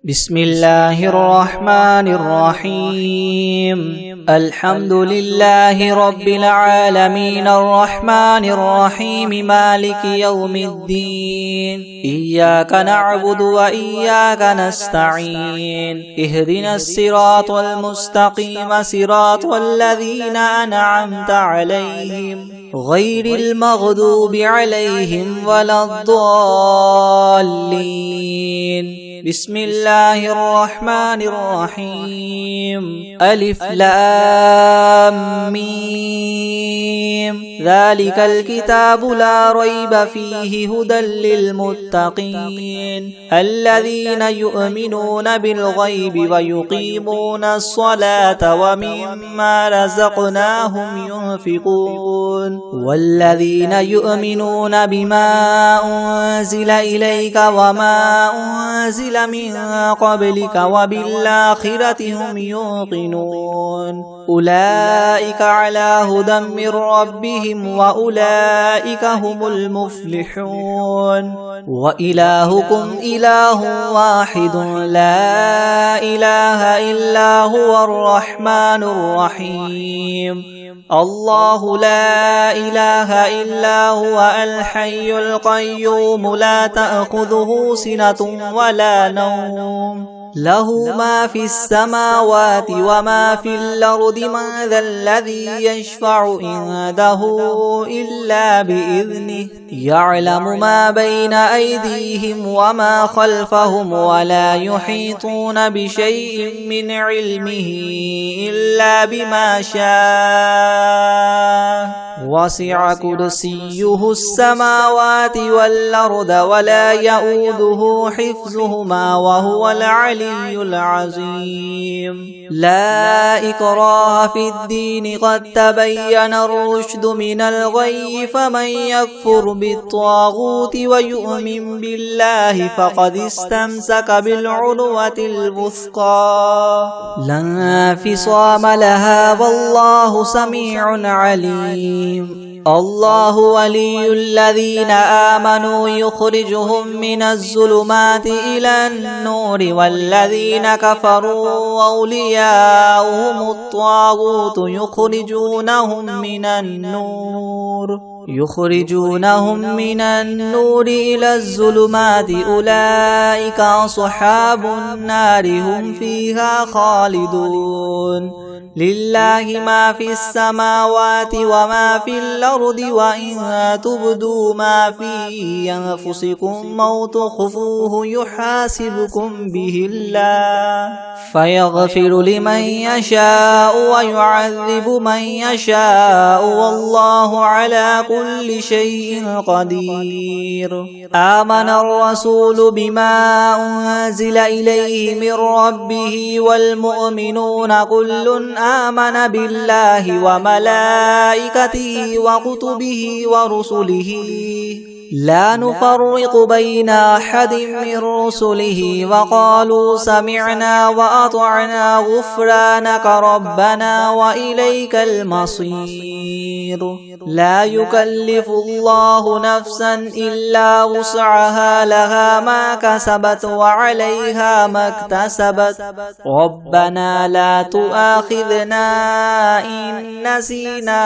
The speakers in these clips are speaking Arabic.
بسم الله الرحمن الرحيم. الحمد لله رب العالمين الرحمن الرحيم مالك يوم الدين. إياك نعبد وإياك نستعين. اهدنا الصراط المستقيم صراط الذين أنعمت عليهم غير المغضوب عليهم ولا الضالين. بسم الله الرحمن الرحيم. ألف لام ميم. ذلك الكتاب لا ريب فيه هدى للمتقين الذين يؤمنون بالغيب ويقيمون الصلاة ومما رزقناهم ينفقون والذين يؤمنون بما أنزل إليك وما أنزل من قبلك وبالآخرة هم يوقنون أولئك على هدى من ربهم وأولئك هم المفلحون. وإلهكم إله واحد لا إله إلا هو الرحمن الرحيم. الله لا إله إلا هو الحي القيوم لا تأخذه سنة ولا نوم له ما في السماوات وما في الأرض من ذا الذي يشفع عنده إلا بإذنه يعلم ما بين أيديهم وما خلفهم ولا يحيطون بشيء من علمه إلا بما شاء وسع كرسيه السماوات والأرض ولا يؤوده حفظهما وهو العلي العظيم. لا إكراه في الدين قد تبين الرشد من الغي فمن يكفر بالطاغوت ويؤمن بالله فقد استمسك بالعروة الوثقى لا انفصام لها والله سميع عليم. الله ولي الذين آمنوا يخرجهم من الظلمات إلى النور والذين كفروا أولياؤهم الطاغوت يخرجونهم من النور إلى الظلمات أولئك أصحاب النار هم فيها خالدون. لله ما في السماوات وما في الأرض وإن تبدوا ما في أنفسكم أو تخفوه يحاسبكم به الله فيغفر لمن يشاء ويعذب من يشاء والله على كل شيء قدير. آمن الرسول بما أنزل إليه من ربه والمؤمنون كل آمن بالله وملائكته وكتبه ورسله لا نفرق بين أحد من رسله وقالوا سمعنا وأطعنا غفرانك ربنا وإليك المصير. لا يكلف الله نفسا إلا وسعها لها ما كسبت وعليها ما اكتسبت ربنا لا تؤاخذنا إن نسينا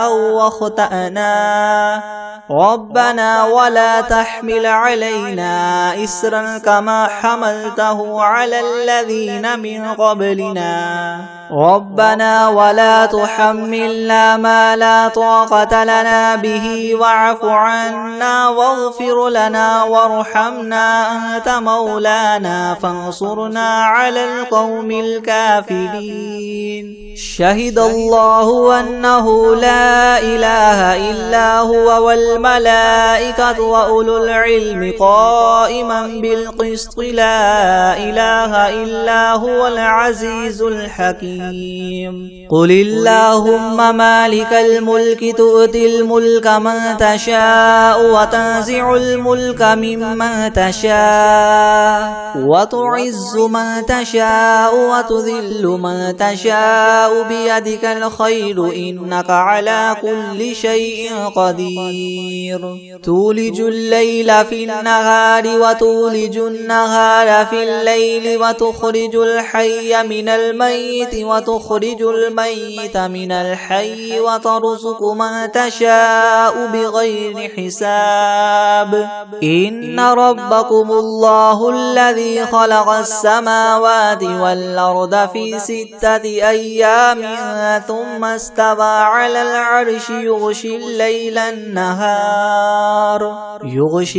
أو أخطأنا ربنا ولا تحمل علينا إسرا كما حملته على الذين من قبلنا ربنا ولا تحملنا ما لا طاقة لنا به واعف عنا واغفر لنا وارحمنا أنت مولانا فانصرنا على القوم الكافرين. شهد الله أنه لا إله إلا هو والملائكة وأولو العلم قائما بالقسط لا إله إلا هو العزيز الحكيم. قل اللهم مالك الملك تؤتي الملك من تشاء وتنزع الملك ممن تشاء وتعز من تشاء وتذل من تشاء بيدك الخير إنك على كل شيء قدير. تولج الليل في النهار وتولج النهار في الليل وتخرج الحي من الميت وتخرج الميت من الحي وترزق من تشاء بغير حساب إن ربكم الله الذي خلق السماوات والأرض في 6 أيام ثم استوى على العرش يغشي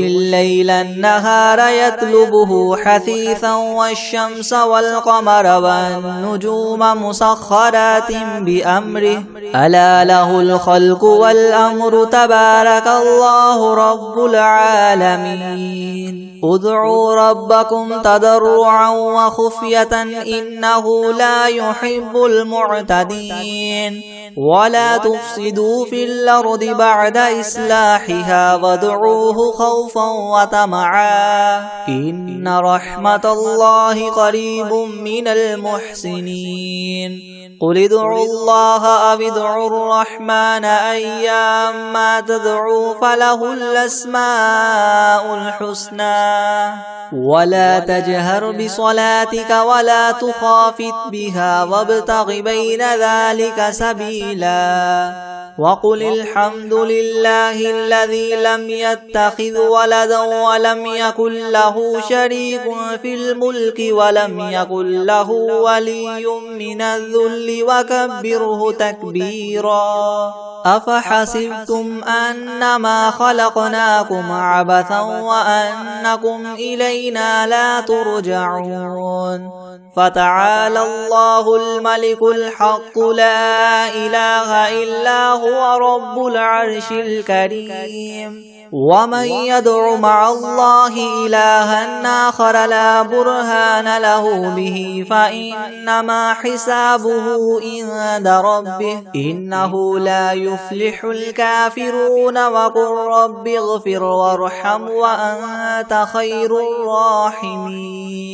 الليل النهار يطلبه حثيثا والشمس والقمر والنجوم مسخرات بأمره ألا له الخلق والأمر تبارك الله رب العالمين ادعوا ربكم تضرعا وخفية إنه لا يحب المعتدين ولا تفسدوا في الأرض بعد إصلاحها وادعوه خوفا وطمعا إن رحمة الله قريب من المحسنين قل ادعوا الله أو ادعوا الرحمن أيما تدعوا فله الأسماء الحسنى ولا تجهر بصلاتك ولا تخافت بها وابتغ بين ذلك سبيلا وقل الحمد لله الذي لم يتخذ ولدا ولم يكن له شريك في الملك ولم يكن له ولي من الذل وكبره تكبيرا أفحسبتم أنما خلقناكم عبثا وأنكم إلينا لا ترجعون فتعالى الله الملك الحق لا إله إلا هو رب العرش الكريم ومن يدع مع الله إلها آخر لا برهان له به فإنما حسابه عند ربه إنه لا يفلح الكافرون وقل رب اغفر وارحم وأنت خير الراحمين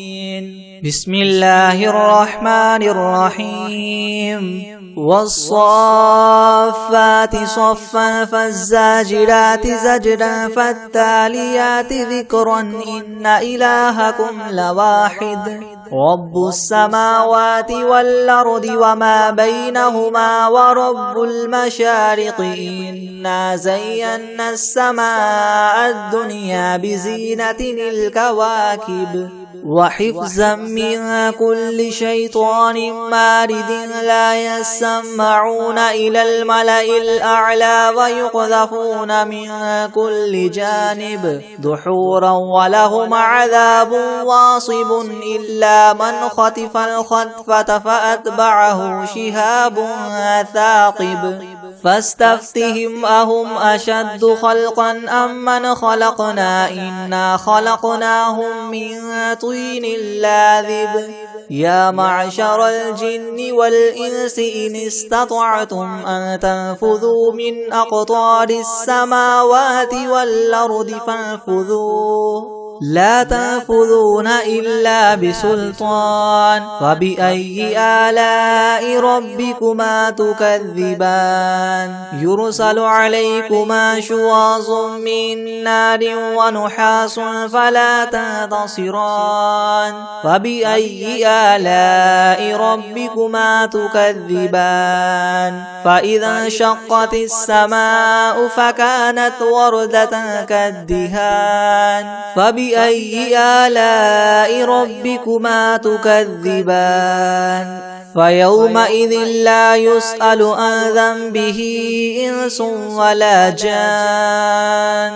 بسم الله الرحمن الرحيم والصافات صفا فالزاجرات زجرا فالتاليات ذكرا إن إلهكم لواحد رب السماوات والأرض وما بينهما ورب المشارق إنا زينا السماء الدنيا بزينة الكواكب وحفظا من كل شيطان مارد لا يسمعون إلى الملأ الأعلى ويقذفون من كل جانب دحورا ولهم عذاب واصب إلا من خطف الخطفة فأتبعه شهاب ثاقب فاستفتهم أهم أشد خلقا أم من خلقنا إنا خلقناهم من طين لاذب يا معشر الجن والإنس إن استطعتم أن تنفذوا من أقطار السماوات والأرض فانفذوا لا تنفذون إلا بسلطان فبأي آلاء ربكما تكذبان يرسل عليكما شواظ من نار ونحاس فلا تنتصران فبأي آلاء ربكما تكذبان فإذا انشقت السماء فكانت وردة كالدهان فبأي آلاء ربكما تكذبان فيومئذ لا يسأل عن ذنبه إنس ولا جان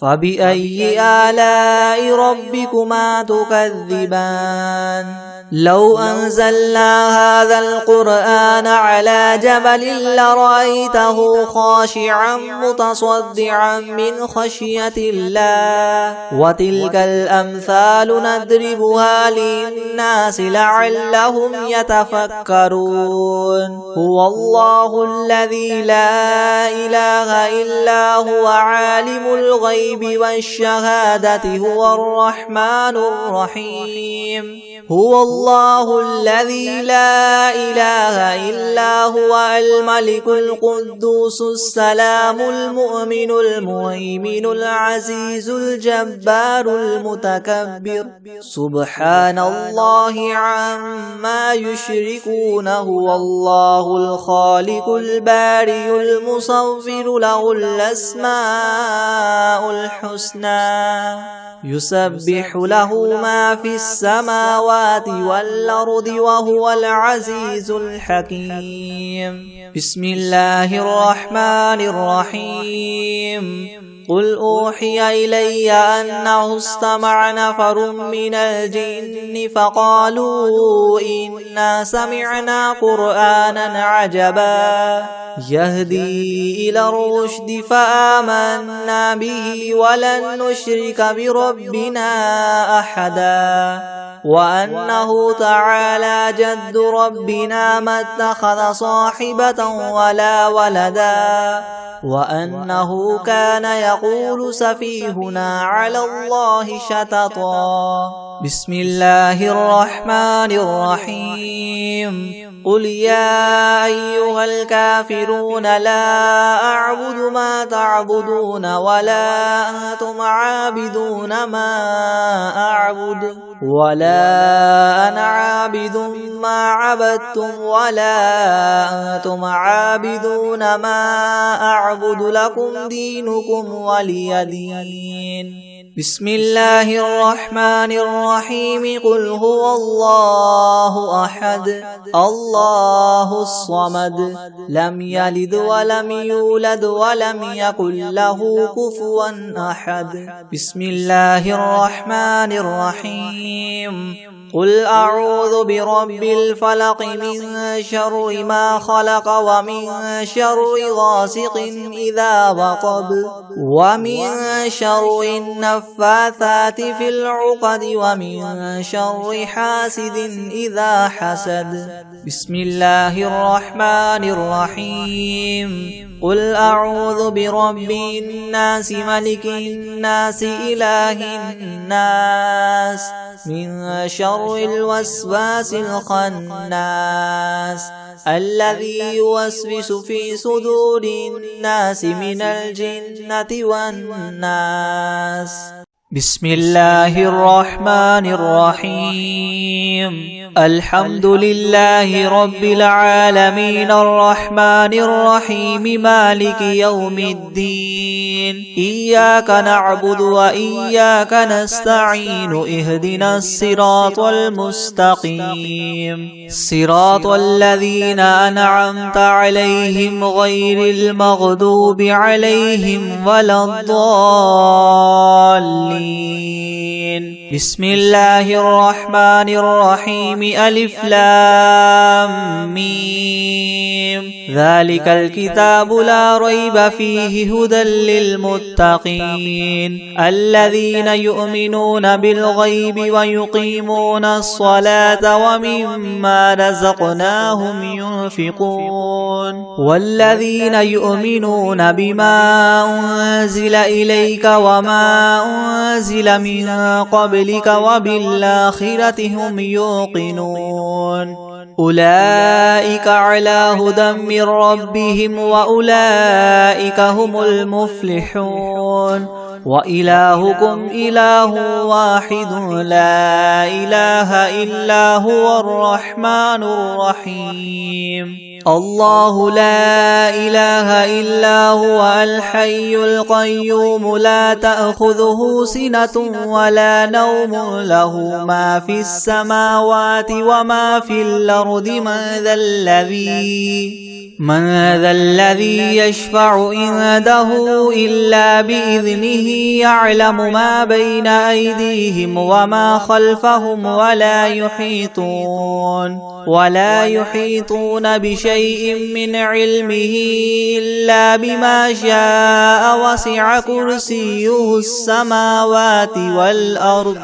فبأي آلاء ربكما تكذبان لو أنزلنا هذا القرآن على جبل لرأيته خاشعا متصدعا من خشية الله وتلك الأمثال نضربها للناس لعلهم يتفكرون هو الله الذي لا إله إلا هو عالم الغيب والشهادة هو الرحمن الرحيم هو الله الذي لا إله إلا هو الملك القدوس السلام المؤمن المهيمن العزيز الجبار المتكبر سبحان الله عما يشركون هو الله الخالق البارئ المصور له الأسماء الحسنى يسبح له ما في السماوات والأرض وهو العزيز الحكيم بسم الله الرحمن الرحيم قل أوحي إلي أنه استمع نفر من الجن فقالوا إنا سمعنا قرآنا عجبا يهدي إلى الرشد فآمنا به ولن نشرك بربنا أحدا وأنه تعالى جد ربنا ما اتخذ صاحبة ولا ولدا وأنه كان يقول سفيهنا على الله شططا بسم الله الرحمن الرحيم قل يا أيها الكافرون لا أعبد ما تعبدون ولا أنتم عابدون ما أعبد ولا أنا عابد ما عبدتم ولا أنتم عابدون ما أعبد لكم دينكم ولي دين بسم الله الرحمن الرحيم قل هو الله أحد الله الصمد لم يلد ولم يولد ولم يكن له كفوا أحد بسم الله الرحمن الرحيم قل أعوذ برب الفلق من شر ما خلق ومن شر غاسق إذا وقب ومن شر النفاثات في العقد ومن شر حاسد إذا حسد بسم الله الرحمن الرحيم قل أعوذ برب الناس ملك الناس إله الناس من شر الوسواس الخناس الذي يوسوس في صدور الناس من الجنة والناس بسم الله الرحمن الرحيم الحمد لله رب العالمين الرحمن الرحيم مالك يوم الدين إياك نعبد وإياك نستعين اهدنا الصراط المستقيم صراط الذين أنعمت عليهم غير المغضوب عليهم ولا الضالين بسم الله الرحمن الرحيم ألف لام ميم ذلك الكتاب لا ريب فيه هدى للمتقين الذين يؤمنون بالغيب ويقيمون الصلاة ومما رزقناهم ينفقون والذين يؤمنون بما أنزل إليك وما أنزل من قبلك وبالآخرة هم يوقنون أولئك على هدى من ربهم وأولئك هم المفلحون وإلهكم إله واحد لا إله إلا هو الرحمن الرحيم الله لا إله إلا هو الحي القيوم لا تأخذه سنة ولا نوم له ما في السماوات وما في الأرض من ذا الذي يشفع عنده إلا بإذنه يعلم ما بين أيديهم وما خلفهم ولا يحيطون بشيء من علمه إلا بما شاء وسع كرسيه السماوات والأرض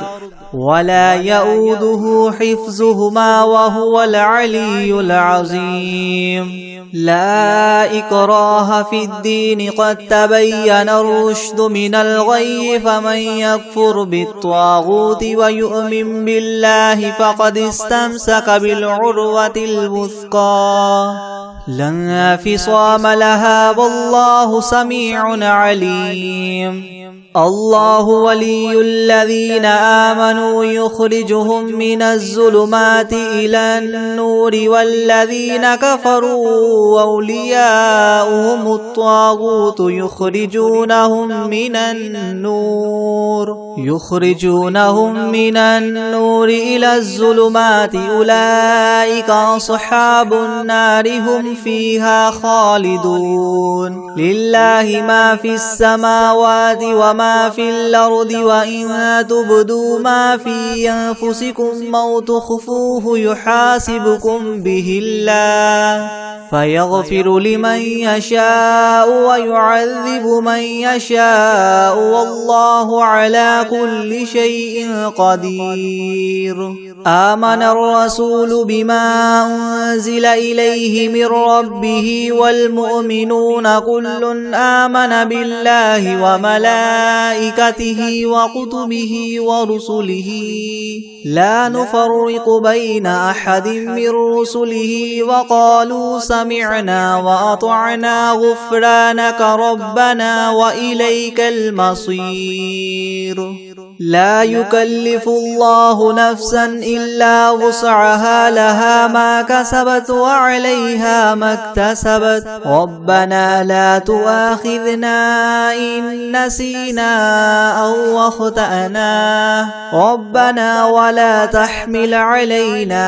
ولا يؤوده حفظهما وهو العلي العظيم لا إكراه في الدين قد تبين الرشد من الغي فمن يكفر بالطاغوت ويؤمن بالله فقد استمسك بالعروة الوثقى لا انفصام لها والله سميع عليم الله ولي الذين آمنوا يخرجهم من الظلمات إلى النور والذين كفروا أولياؤهم الطاغوت يخرجونهم من النور إلى الظلمات أولئك أصحاب النار هم فيها خالدون لله ما في السماوات وما في الأرض وإن تبدوا ما في أنفسكم أو تخفوه يحاسبكم به الله فيغفر لمن يشاء ويعذب من يشاء والله على كل شيء قدير آمن الرسول بما أنزل إليه من ربه والمؤمنون كل آمن بالله وملائكته وكتبه ورسله لا نفرق بين أحد من رسله وقالوا سمعنا وأطعنا غفرانك ربنا وإليك المصير لا يكلف الله نفسا إلا وسعها لها ما كسبت وعليها ما اكتسبت ربنا لا تؤاخذنا إن نسينا أو أخطأنا ربنا ولا تحمل علينا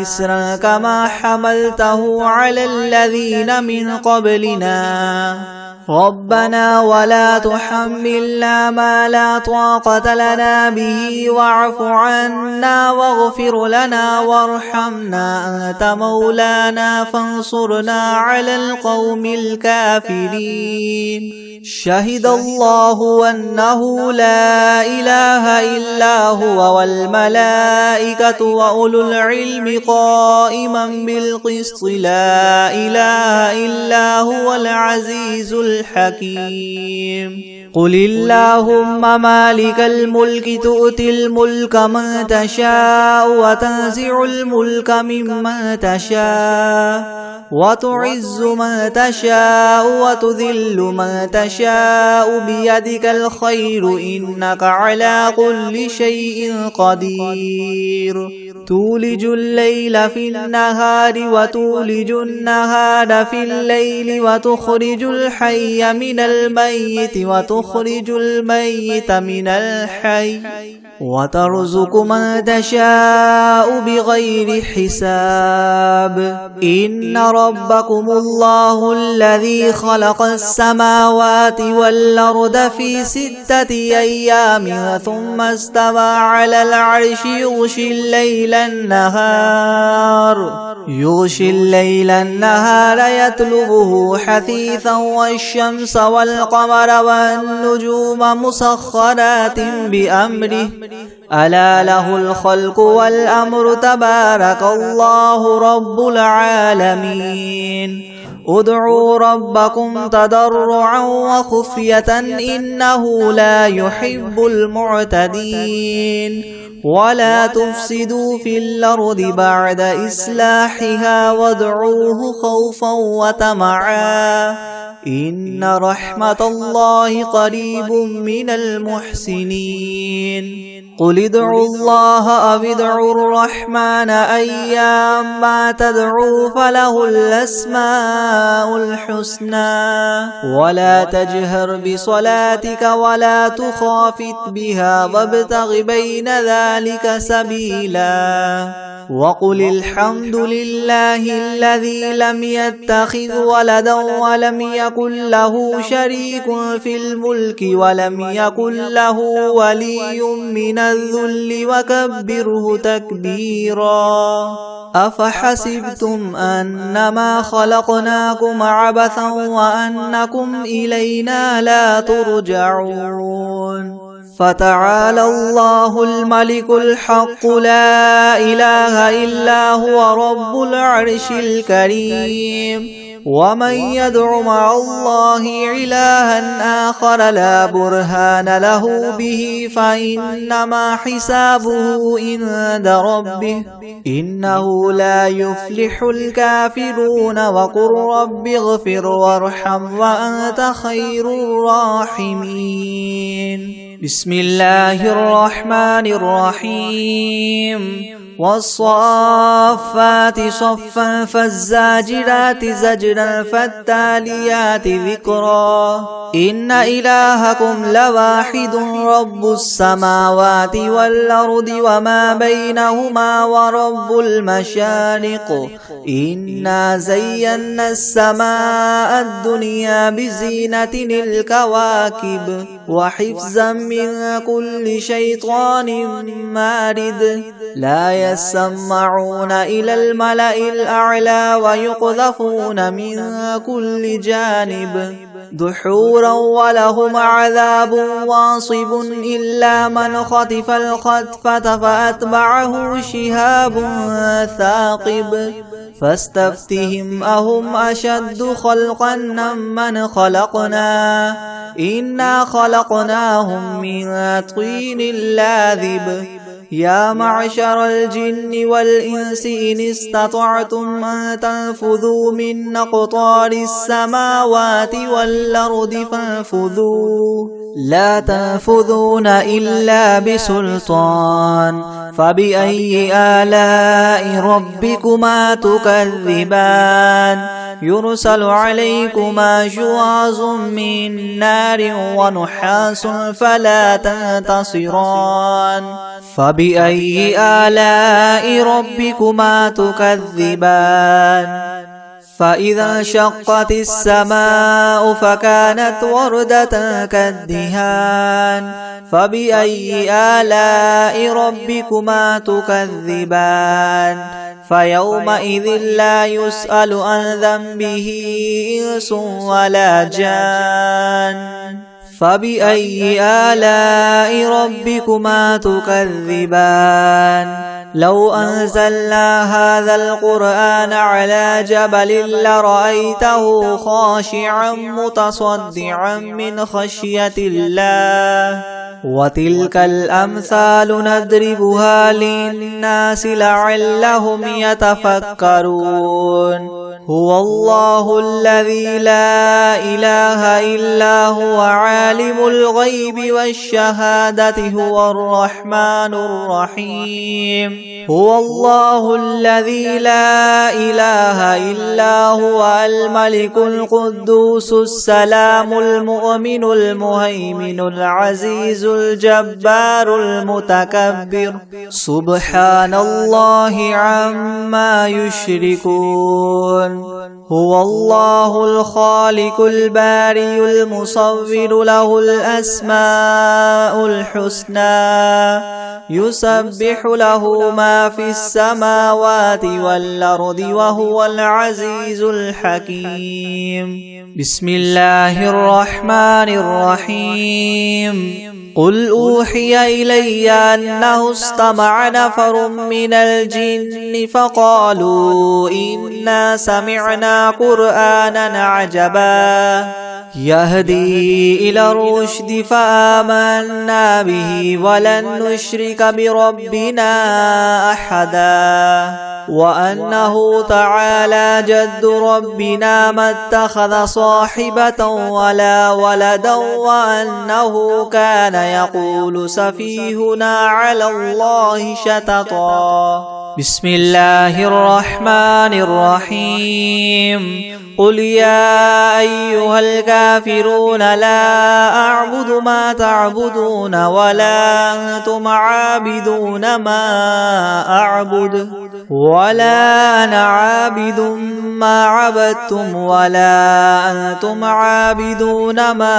إسرا كما حملته على الذين من قبلنا ربنا ولا تحملنا ما لا طاقة لنا به واعف عنا واغفر لنا وارحمنا أنت مولانا فانصرنا على القوم الكافرين شهد الله أنه لا إله إلا هو والملائكة وأولو العلم قائما بالقسط لا إله إلا هو العزيز الحكيم قل اللهم مالك الملك تؤتي الملك من تشاء وتنزع الملك ممن تشاء وتعز من تشاء وتذل من تشاء بيدك الخير إنك على كل شيء قدير تولج الليل في النهار وتولج النهار في الليل وتخرج الحي من الميت وتخرج الميت من الحي وترزق من تشاء بغير حساب إن ربكم الله الذي خلق السماوات والأرض في 6 أيام ثم استوى على العرش يغشي الليل النهار يطلبه حثيثا والشمس والقمر والنجوم مسخرات بأمره ألا له الخلق والأمر تبارك الله رب العالمين ادعوا ربكم تضرعا وخفية إنه لا يحب المعتدين ولا تفسدوا في الأرض بعد إصلاحها وادعوه خوفا وطمعا إن رحمة الله قريب من المحسنين قل ادعوا الله أو ادعوا الرحمن أيما تدعوا فله الأسماء الحسنى ولا تجهر بصلاتك ولا تخافت بها وابتغ بين ذلك سبيلا وقل الحمد لله الذي لم يتخذ ولدا ولم يكن له شريك في الملك ولم يكن له ولي من الذل وكبره تكبيرا أفحسبتم أنما خلقناكم عبثا وأنكم إلينا لا ترجعون فتعالى الله الملك الحق لا إله إلا هو رب العرش الكريم ومن يدع مع الله إلها آخر لا برهان له به فإنما حسابه عند ربه إنه لا يفلح الكافرون وقل رب اغفر وارحم وأنت خير الراحمين بسم الله الرحمن الرحيم والصافات صفا فالزاجرات زجرا فالتاليات ذكرا إن إلهكم لواحد رب السماوات والأرض وما بينهما ورب المشارق إنا زينا السماء الدنيا بزينة الكواكب وحفظا من كل شيطان مارد لا يسمعون إلى الملأ الأعلى ويقذفون من كل جانب دحورا ولهم عذاب واصب إلا من خطف الخطفة فأتبعه شهاب ثاقب فاستفتهم أهم أشد خلقا من خلقنا إنا خلقناهم من طين لاذب يا معشر الجن والإنس إن استطعتم أن تنفذوا من أقطار السماوات والأرض فانفذوا لا تنفذون إلا بسلطان فبأي آلاء ربكما تكذبان يرسل عليكما شواظ من نار ونحاس فلا تنتصران فبأي آلاء ربكما تكذبان فإذا انشقت السماء فكانت وردة كالدهان فبأي آلاء ربكما تكذبان فيومئذ لا يسأل عن ذنبه إنس ولا جان فبأي آلاء ربكما تكذبان لو أنزلنا هذا القرآن على جبل لرأيته خاشعا متصدعا من خشية الله وتلك الأمثال نضربها للناس لعلهم يتفكرون هو الله الذي لا إله إلا هو عالم الغيب والشهادة هو الرحمن الرحيم هو الله الذي لا إله إلا هو الملك القدوس السلام المؤمن المهيمن العزيز الجبار المتكبر سبحان الله عما يشركون هو الله الخالق الباري المصور له الأسماء الحسنى يسبح له ما في السماوات والأرض وهو العزيز الحكيم بسم الله الرحمن الرحيم قل أوحي إلي أنه استمع نفر من الجن فقالوا إنا سمعنا قرآنا عجبا يهدي إلى الرشد فآمنا به ولن نشرك بربنا أحدا وأنه تعالى جد ربنا ما اتخذ صاحبة ولا ولدا وأنه كان يقول سفيهنا على الله شططا بسم الله الرحمن الرحيم قل يا أيها الكافرون لا أعبد ما تعبدون ولا أنتم عابدون ما أعبد ولا أنا عابد ما عبدتم ولا أنتم عابدون ما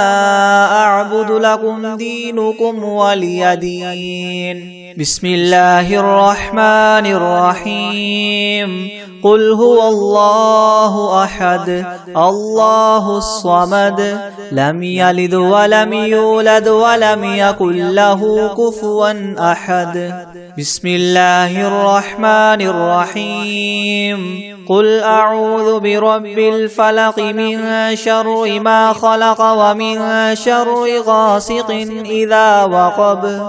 أعبد لكم دينكم ولي دين بسم الله الرحمن الرحيم قل هو الله أحد الله الصمد لم يلد ولم يولد ولم يكن له كفوا أحد. بسم الله الرحمن الرحيم. قل أعوذ برب الفلق من شر ما خلق ومن شر غاسق إذا وقب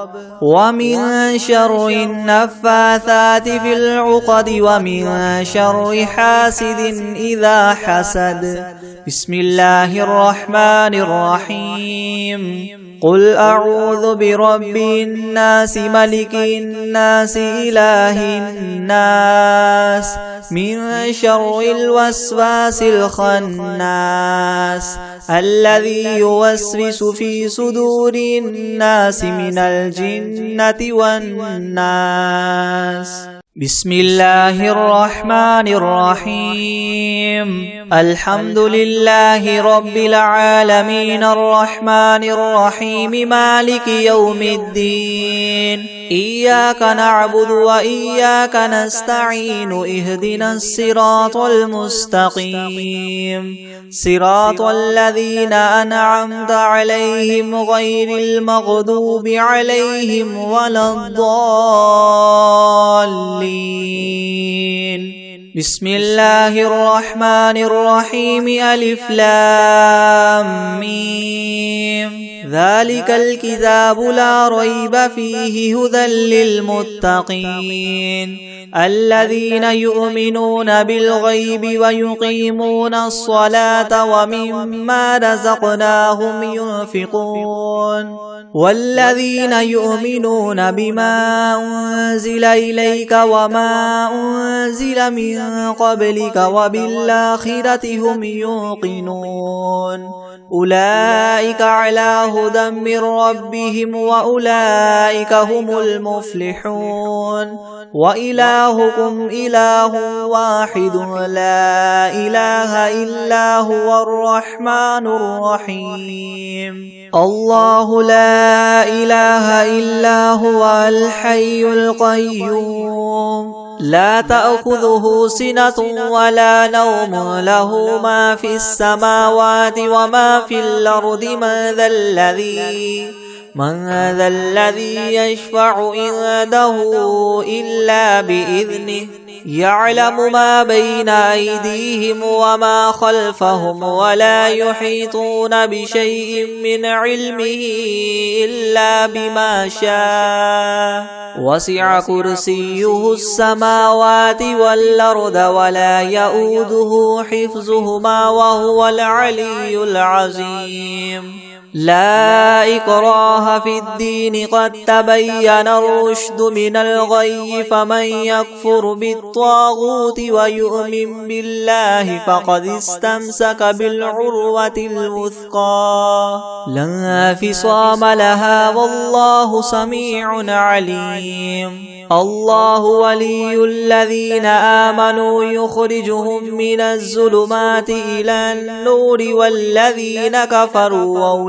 ومن شر النفاثات في العقد ومن شر حاسد إذا حسد. بسم الله الرحمن الرحيم. قل أعوذ برب الناس ملك الناس إله الناس من شر الوسواس الخناس الذي يوسوس في صدور الناس من الجنة والناس. بسم الله الرحمن الرحيم. الحمد لله رب العالمين الرحمن الرحيم مالك يوم الدين. إياك نعبد وإياك نستعين اهدنا الصراط المستقيم صراط الذين أنعمت عليهم غير المغضوب عليهم ولا الضالين. بسم الله الرحمن الرحيم. ألف لام ميم. ذلك الكتاب لا ريب فيه هدى للمتقين الذين يؤمنون بالغيب ويقيمون الصلاة ومما رزقناهم ينفقون والذين يؤمنون بما أنزل إليك وما أنزل من قبلك وبالآخرة هم يوقنون أولئك على هدى من ربهم وأولئك هم المفلحون. وإلهكم إله واحد لا إله إلا هو الرحمن الرحيم. الله لا إله إلا هو الحي القيوم لا تأخذه سنة ولا نوم له ما في السماوات وما في الأرض. من ذا الذي يشفع عنده إلا بإذنه يعلم ما بين أيديهم وما خلفهم ولا يحيطون بشيء من علمه إلا بما شاء وسع كرسيه السماوات والأرض ولا يؤوده حفظهما وهو العلي العظيم. لا إكراه في الدين قد تبين الرشد من الغي فمن يكفر بالطاغوت ويؤمن بالله فقد استمسك بالعروة الوثقى لا انفصام لها والله سميع عليم. الله ولي الذين آمنوا يخرجهم من الظلمات إلى النور والذين كفروا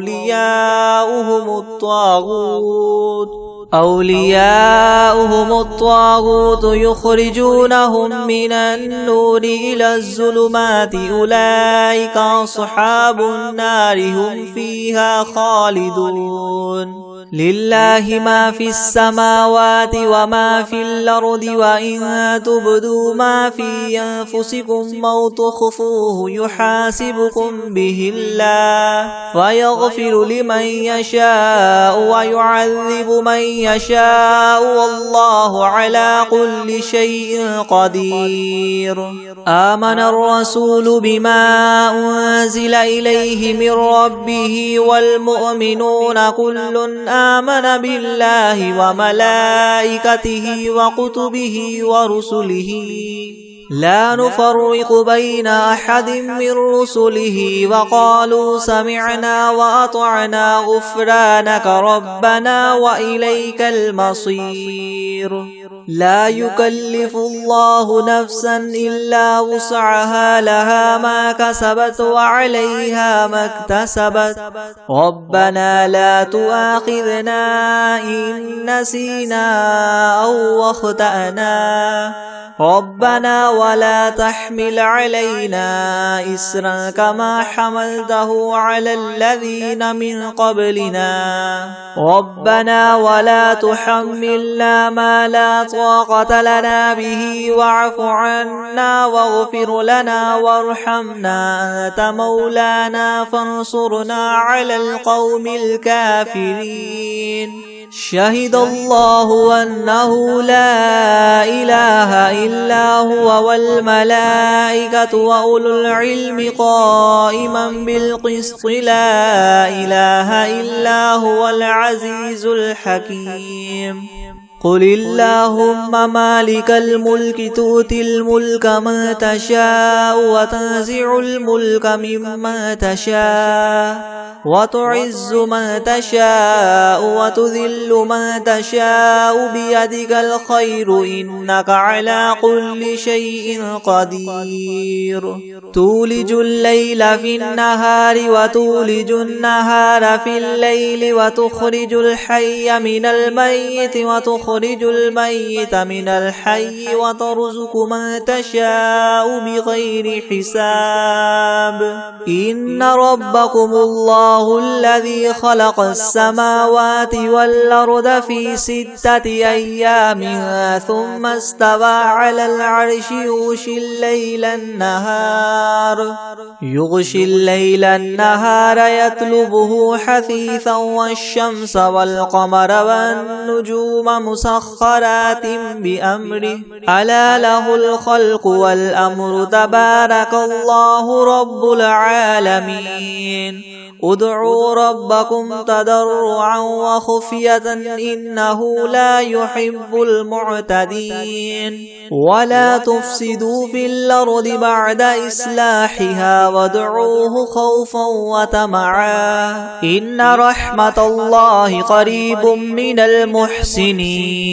أولياؤهم الطاغوت يخرجونهم من النور إلى الظلمات أولئك أصحاب النار هم فيها خالدون. لله ما في السماوات وما في الأرض وإن تبدوا ما في أنفسكم أو تخفوه يحاسبكم به الله فيغفر لمن يشاء ويعذب من يشاء والله على كل شيء قدير. آمن الرسول بما أنزل إليه من ربه والمؤمنون كل آمن بالله وملائكته وكتبه ورسله لا نفرق بين أحد من رسله وقالوا سمعنا وأطعنا غفرانك ربنا وإليك المصير. لا يكلف الله نفسا إلا وسعها لها ما كسبت وعليها ما اكتسبت ربنا لا تؤاخذنا إن نسينا أو أخطأنا ربنا ولا تحمل علينا إسرا كما حملته على الذين من قبلنا ربنا ولا تحملنا ما لا طاقة لنا به واعف عنا واغفر لنا وارحمنا أنت مولانا فانصرنا على القوم الكافرين شهد الله أنه لا إله إلا هو والملائكة وأولو العلم قائما بالقسط لا إله إلا هو العزيز الحكيم قل اللهم مالك الملك تؤتي الملك من تشاء وتنزع الملك ممن تشاء وتعز من تشاء وتذل من تشاء بيدك الخير إنك على كل شيء قدير تولج الليل في النهار وتولج النهار في الليل وتخرج الحي من الميت وتخرج الميت من الحي وترزق من تشاء بغير حساب إن ربكم الله الذي خلق السماوات والأرض في 6 أيام ثم استوى على العرش يغشي الليل النهار يطلبه حثيثا والشمس والقمر والنجوم مسخرات بأمره ألا له الخلق والأمر تبارك الله رب العالمين ادعوا ربكم تضرعا وخفية إنه لا يحب المعتدين ولا تفسدوا في الأرض بعد إصلاحها وادعوه خوفا وطمعا إن رحمة الله قريب من المحسنين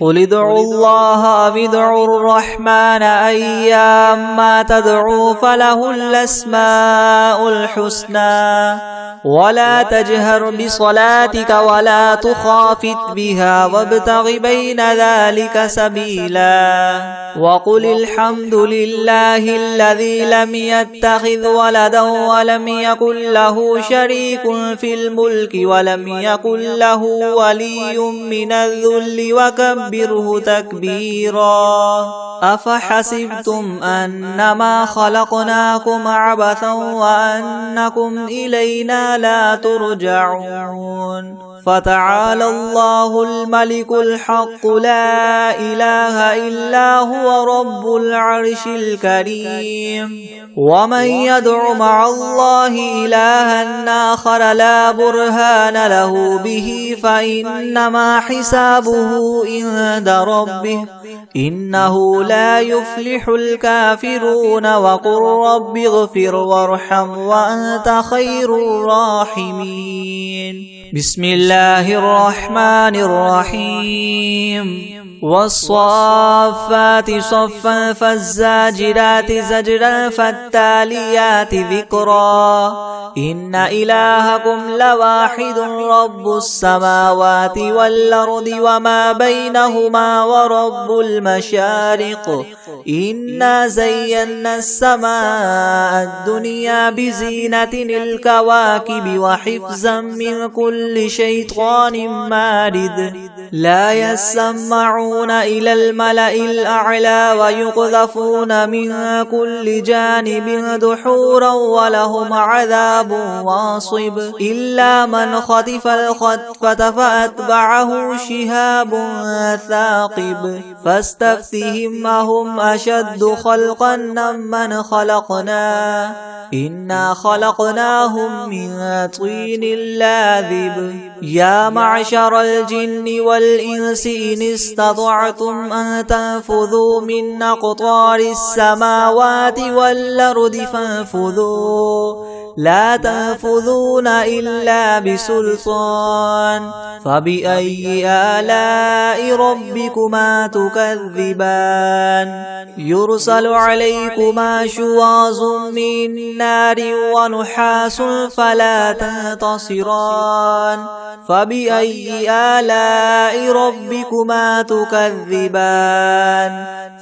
قل ادعوا الله أو ادعوا الرحمن أيما تدعوا فله الأسماء الحسنى ولا تجهر بصلاتك ولا تخافت بها وابتغ بين ذلك سبيلا وقل الحمد لله الذي لم يتخذ ولدا ولم يكن له شريك في الملك ولم يكن له ولي من الذل وكبره تكبيرا أفحسبتم أنما خلقناكم عبثا وأنكم إلينا لا ترجعون فتعالى الله الملك الحق لا إله إلا هو رب العرش الكريم ومن يدع مع الله إلها آخر لا برهان له به فإنما حسابه عند ربه إنه لا يفلح الكافرون وقل رب اغفر وارحم وأنت خير الراحمين بسم الله الرحمن الرحيم والصافات صفا فالزاجرات زجرا فالتاليات ذكرا إن إلهكم لواحد رب السماوات والأرض وما بينهما ورب المشارق إنا زينا السماء الدنيا بزينة الكواكب وحفظا من كل شيطان مارد لا يسمعون إلى الملأ الأعلى ويقذفون من كل جانب دحورا ولهم عذاب واصب إلا من خطف الخطفة فأتبعه شهاب ثاقب فاستفتهم أهم أشد خلقا ممن خلقنا إنا خلقناهم من طين لاذب يا معشر الجن والإنس إن استطعتم أن تنفذوا من أقطار السماوات والأرض فانفذوا لا تنفذون إلا بسلطان فبأي آلاء ربكما تكذبان يرسل عليكما شواظ من نار ونحاس فلا تنتصران فبأي آلاء ربكما تكذبان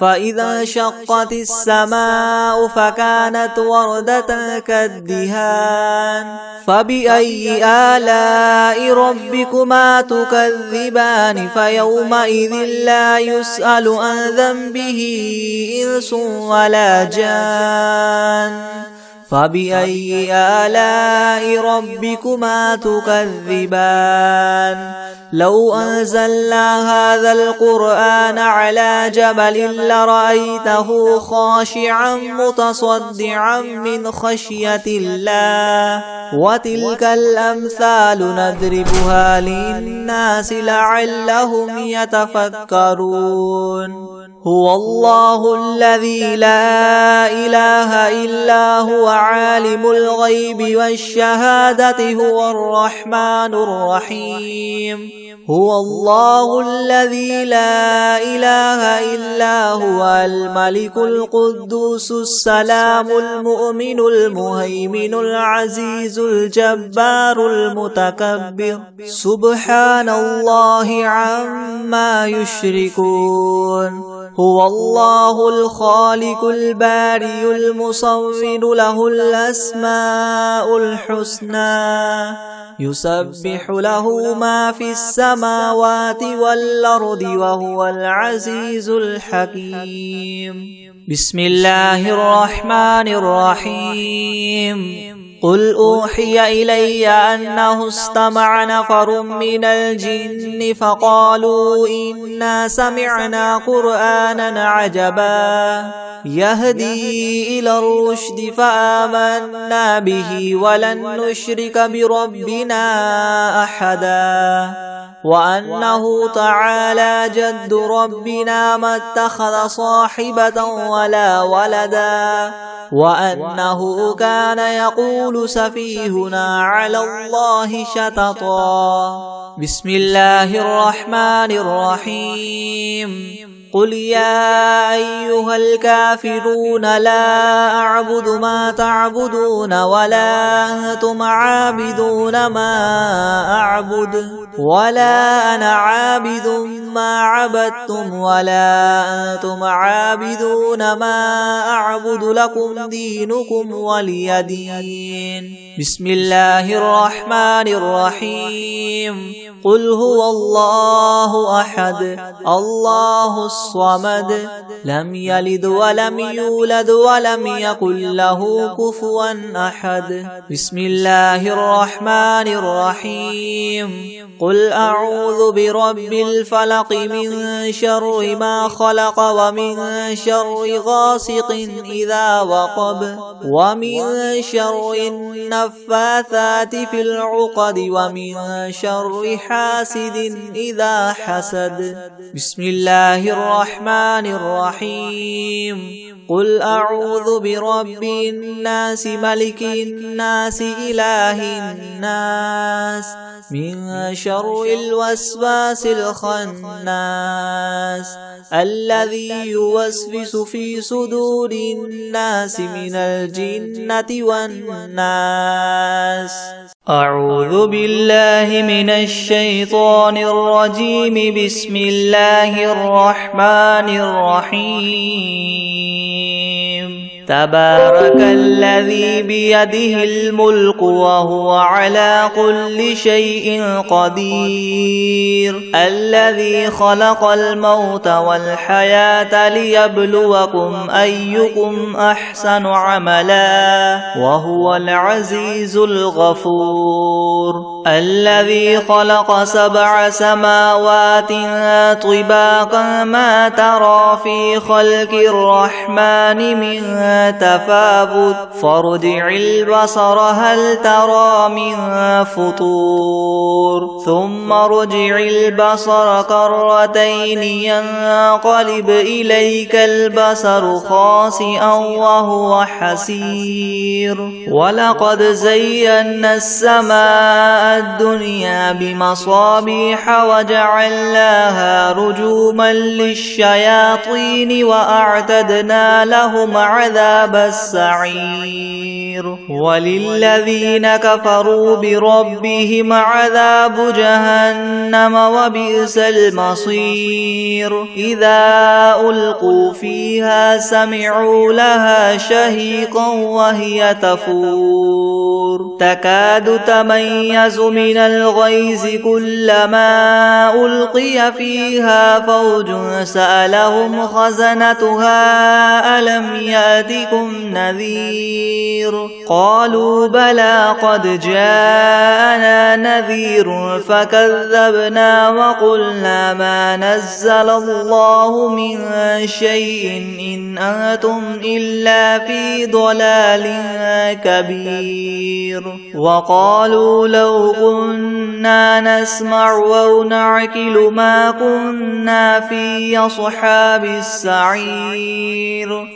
فإذا انشقت السماء فكانت وردة كالدهان فبأي آلاء ربكما تكذبان فيومئذ لا يسأل عن ذنبه إنس ولا جان فبأي آلاء ربكما تكذبان لو أنزلنا هذا القرآن على جبل لرأيته خاشعا متصدعا من خشية الله وتلك الأمثال نضربها للناس لعلهم يتفكرون هو الله الذي لا إله إلا هو عالم الغيب والشهادة هو الرحمن الرحيم هو الله الذي لا إله إلا هو الملك القدوس السلام المؤمن المهيمن العزيز الجبار المتكبر سبحان الله عما يشركون هو الله الخالق البارئ المصور له الأسماء الحسنى يسبح له ما في السماوات والأرض وهو العزيز الحكيم بسم الله الرحمن الرحيم قل أوحي إلي أنه استمع نفر من الجن فقالوا إنا سمعنا قرآنا عجبا يهدي إلى الرشد فآمنا به ولن نشرك بربنا أحدا وأنه تعالى جد ربنا ما اتخذ صاحبة ولا ولدا وأنه كان يقول سفيهنا على الله شططا بسم الله الرحمن الرحيم قل يا أيها الكافرون لا أعبد ما تعبدون ولا أنتم عابدون ما أعبد ولا أنا عابد ما عبدتم ولا أنتم عابدون ما أعبد لكم دينكم ولي دين بسم الله الرحمن الرحيم قل هو الله أحد الله الصمد لم يلد ولم يولد ولم يكن له كفوا أحد بسم الله الرحمن الرحيم قل أعوذ برب الفلق من شر ما خلق ومن شر غاسق إذا وقب ومن شر النفاثات في العقد ومن شر حاسد إذا حسد بسم الله الرحمن الرحيم قل أعوذ برب الناس ملك الناس إله الناس من شر الوسواس الخناس الذي يوسوس في صدور الناس من الجنة والناس أعوذ بالله من الشيطان الرجيم بسم الله الرحمن الرحيم تبارك الذي بيده الملك وهو على كل شيء قدير الذي خلق الموت والحياة ليبلوكم أيكم أحسن عملا وهو العزيز الغفور الذي خلق 7 سماوات طباقا ما ترى في خلق الرحمن من تفاوت فارجع البصر هل ترى من فطور ثم ارجع البصر كرتين ينقلب إليك البصر خاسئا وهو حسير ولقد زينا السماء الدنيا بمصابيح وجعلناها رجوما للشياطين وأعتدنا لهم عذاب السعير وللذين كفروا بربهم عذاب جهنم وبئس المصير إذا ألقوا فيها سمعوا لها شهيقا وهي تفور تكاد تميز من الغيظ كلما ألقي فيها فوج سألهم خزنتها ألم يأتكم نذير قالوا بلى قد جاءنا نذير فكذبنا وقلنا ما نزل الله من شيء إن أنتم إلا في ضلال كبير وقالوا لو كنا نسمع أو نعقل ما كنا في أصحاب السعير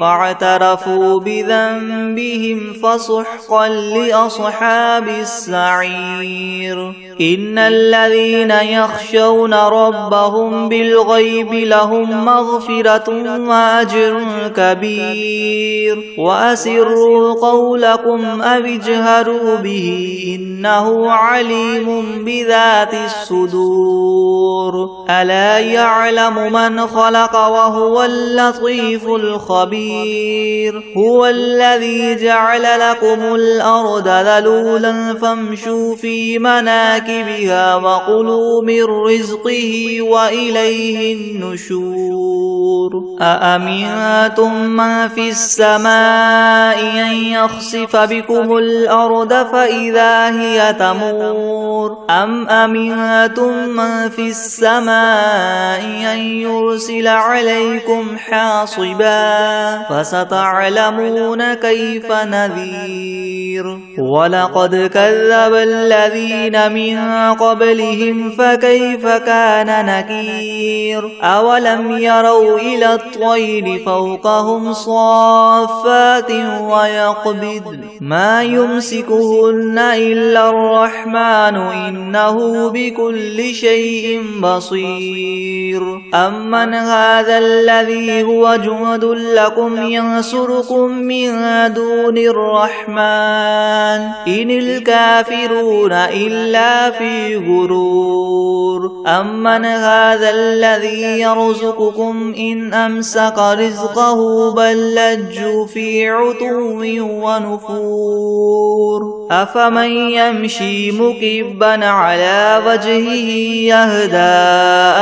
فاعترفوا بذنبهم فسحقا لأصحاب السعير إن الذين يخشون ربهم بالغيب لهم مغفرة وأجر كبير وأسروا قولكم أو اجهروا به إنه عليم بذات الصدور ألا يعلم من خلق وهو اللطيف الخبير هو الذي جعل لكم الأرض ذلولا فامشوا في مناكبها وكلوا من رزقه وإليه النشور أأمنتم من في السماء أن يخسف بكم الأرض فإذا هي تمور أم أمنتم من في السماء أن يرسل عليكم حاصبا فستعلمون كيف نذير ولقد كذب الذين من قبلهم فكيف كان نكير أولم يروا إلى الطير فوقهم صافات ويقبض ما يمسكهن إلا الرحمن إنه بكل شيء بصير أمن هذا الذي هو جند لكم ينصركم من دون الرحمن إن الكافرون إلا في غرور أمن هذا الذي يرزقكم إن أمسك رزقه بل لجوا في عتو ونفور أفمن يمشي مكبا على وجهه يهدى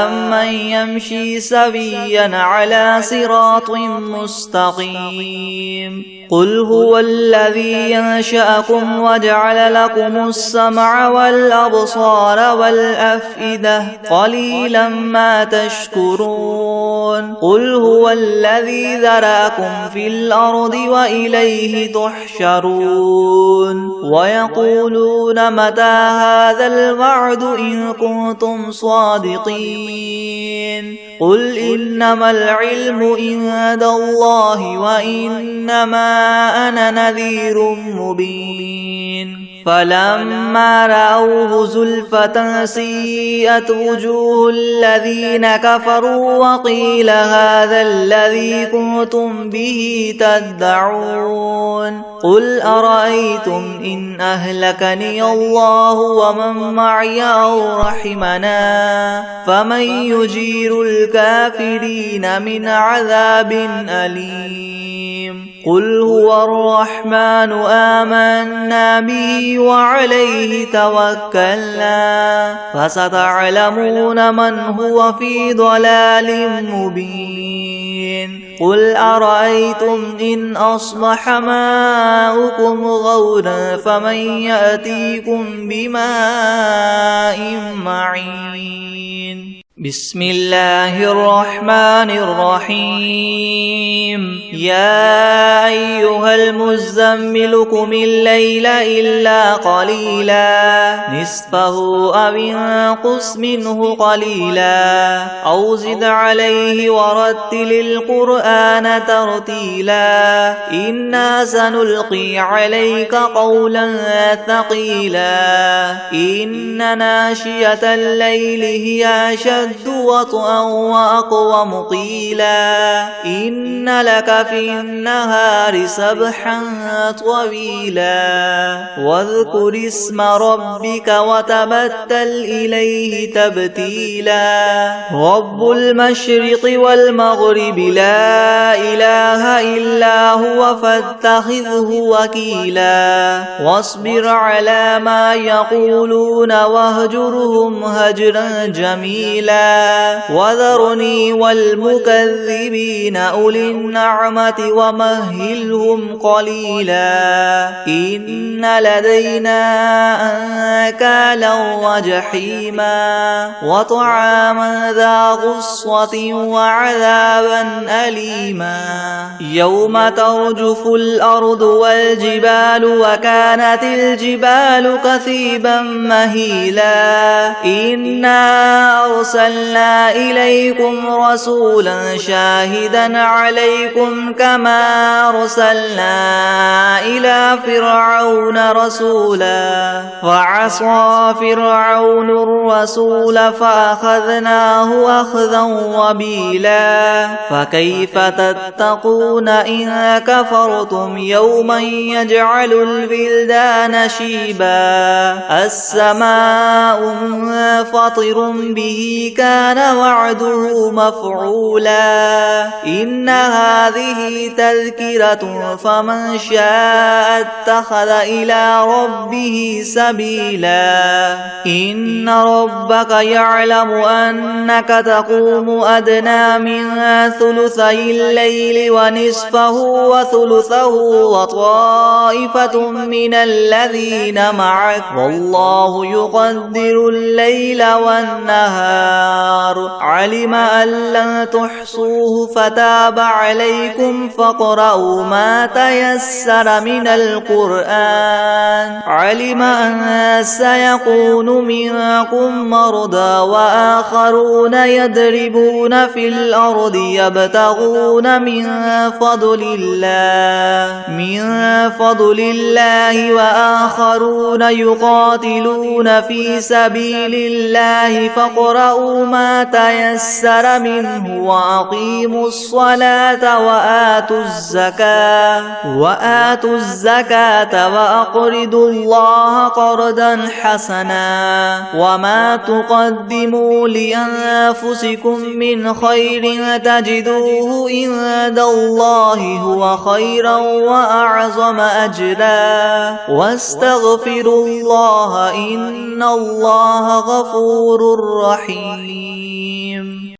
أمن يمشي سويا على صراط مستقيم قل هو الذي ينشأكم وجعل لكم السمع والأبصار والأفئدة قليلا ما تشكرون قل هو الذي ذرأكم في الأرض وإليه تحشرون ويقولون متى هذا الوعد إن كنتم صادقين قل إنما العلم عند الله وإنما أنا نذير مبين فلما رأوه زلفة سيئت وجوه الذين كفروا وقيل هذا الذي كنتم به تدعون قل أرأيتم إن أهلكني الله ومن معي أو رحمنا فمن يجير الكافرين من عذاب أليم قل هو الرحمن آمنا به وعليه توكلنا فستعلمون من هو في ضلال مبين قل أرأيتم إن أصبح ماؤكم غورا فمن يأتيكم بماء معين بسم الله الرحمن الرحيم يا أيها المزمل قم الليل إلا قليلا نصفه أو انقص منه قليلا أو زد عليه ورتل القرآن ترتيلا إنا سنلقي عليك قولا ثقيلا إن ناشئة الليل هي أشد وطئا وأقوم قيلا إن لك في النهار سبحا طويلا واذكر اسم ربك وتبتل إليه تبتيلا رب المشرق والمغرب لا إله إلا هو فاتخذه وكيلا واصبر على ما يقولون واهجرهم هجرا جميلا وذرني والمكذبين أولي النعمة ومهلهم قليلا إن لدينا أنكالا وجحيما وطعاما ذا غصة وعذابا أليما يوم ترجف الأرض والجبال وكانت الجبال كثيبا مهيلا إنا أرسلنا إليكم رسولا شاهدا عليكم كما أرسلنا إلى فرعون رسولا فعصى فرعون الرسول فأخذناه أخذا وبيلا فكيف تتقون إن كفرتم يوما يجعل البلدان شيبا السماء منفطر به كان وعده مفعولا إن هذه تذكرة فمن شاء اتخذ إلى ربه سبيلا إن ربك يعلم أنك تقوم أدنى من ثلثي الليل ونصفه وثلثه وطائفة من الذين معك والله يقدر الليل والنهار علم أن لن تحصوه فتاب عليكم فاقرؤوا ما تيسر من القرآن علم أن سيكون منكم مرضى وآخرون يضربون في الأرض يبتغون من فضل الله وآخرون يقاتلون في سبيل الله فاقرؤوا ما تيسر منه وأقيموا الصلاة وآتوا الزكاة وأقرضوا الله قرضا حسنا وما تقدموا لأنفسكم من خير تجدوه عند الله هو خيرا وأعظم أجرا واستغفروا الله إن الله غفور رحيم